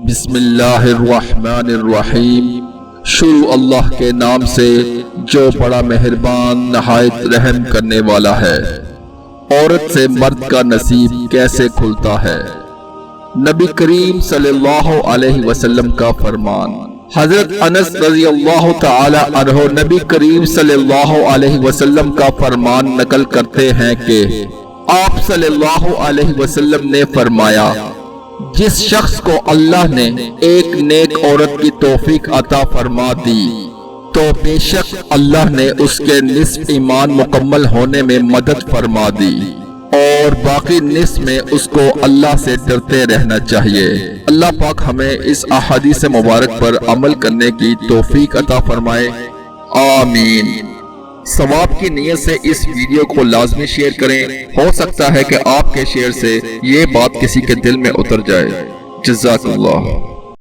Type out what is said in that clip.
بسم اللہ الرحمن الرحیم۔ شروع اللہ کے نام سے جو بڑا مہربان نہایت رحم کرنے والا ہے۔ عورت سے مرد کا نصیب کیسے کھلتا ہے؟ نبی کریم صلی اللہ علیہ وسلم کا فرمان۔ حضرت انس رضی اللہ تعالی عنہ نبی کریم صلی اللہ علیہ وسلم کا فرمان نقل کرتے ہیں کہ آپ صلی اللہ علیہ وسلم نے فرمایا، جس شخص کو اللہ نے ایک نیک عورت کی توفیق عطا فرما دی تو بے شک اللہ نے اس کے نصف ایمان مکمل ہونے میں مدد فرما دی، اور باقی نصف میں اس کو اللہ سے ڈرتے رہنا چاہیے۔ اللہ پاک ہمیں اس احادیث مبارک پر عمل کرنے کی توفیق عطا فرمائے، آمین۔ ثواب کی نیت سے اس ویڈیو کو لازمی شیئر کریں، ہو سکتا ہے کہ آپ کے شیئر سے یہ بات کسی کے دل میں اتر جائے۔ جزاک اللہ۔